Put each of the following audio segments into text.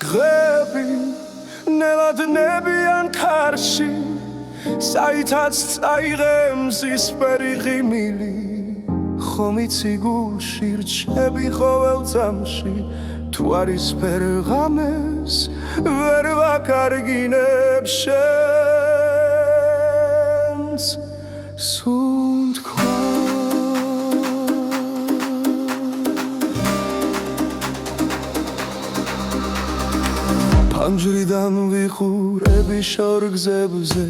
დღეები ნელად ნებიან ქარში, საითაც წაიღე მზისფერი ღიმილი. ხომ იცი გულში რჩები ყოველ წამში, თუ არის ფერღამეს ვერ ვაკარგინებ შენს სუნთქვა. ფანჯრიდან ვიხურები შორ გზებზე,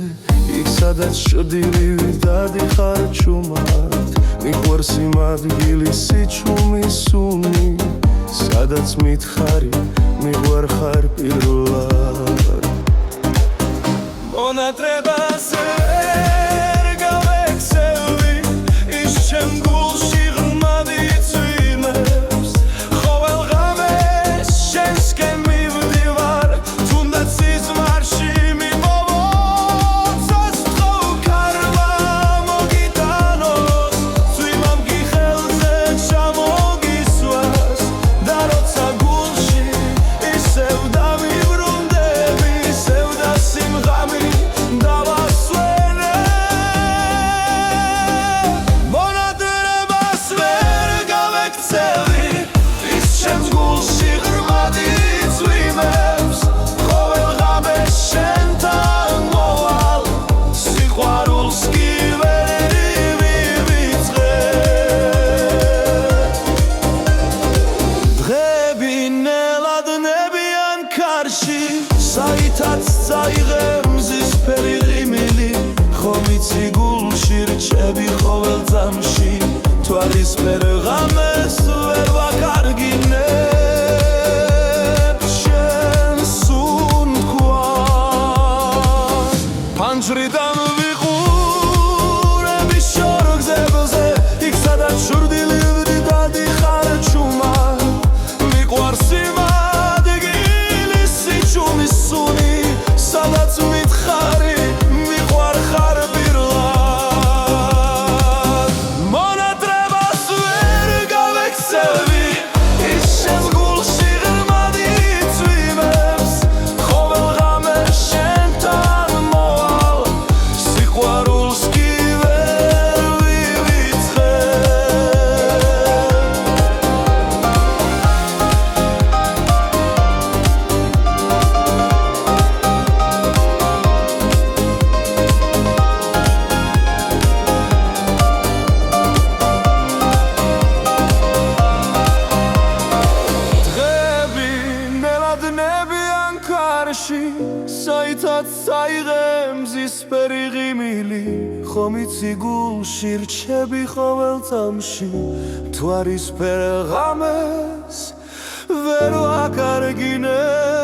იქ სადაც შდივი დადიხარ ჩუმად. მიყვარს იმ ადგილი სიჩუმი სუნი, სადაც მითხარი მიყვარ ხარ პირველად. მონატრებას ვერ გავექცევი, ის ჩემ გულში ღრმად იწვიმებს. ყოველ ღამეს შენსკენ მივდივარ, თუნდაც სიზმარში მიმოვოცას. თხოვ ქარმა მოგიტანოს, წვიმამ გიხელზე ჩამოგისვას. და როცა გულში ისევ დამიბრუნდები, ისევ და სიმღამი დავასვენებ. მონატრებას ვერ გავექცევი, ის ჩემს გულში ღრმად იწვიმებს. ყოველ ღამეს შენთან მოვალ, სიყვარულს კი ვერ მივიწყებ. დღეები ნელად ნებიან ქარში, საითაც წაიღე მზისფერი ღიმილი. ხომ იცი გულში რჩები ყოველ წამში, თუ არის ფერღამეს ვერ ვაკარგინებ შენს სუნთქვას. ფანჯრიდან ვიხურები შორ გზებზე, იქ სადაც შურდილივდი დადიხარ ჩუმად. მიყვარს იმ ადგილი სიჩუმი სუნი, სადაც მითხარი მიყვარ ხარ პირველად. მონატრებას ვერ გავექცევი, ის ჩემს გულში ღრმად იწვიმებს. ყოველ ღამეს შენთან მოვალ, სიყვარულს კი ვერ ვივიწყებ. დღეები ნელად ნებიან ქარში, საითაც წაიღე მზისფერი ღიმილი. ხომ იცი გულში რჩები ყოველ წამში, თუ არის ფერღამეს ვერ ვაკარგინებ.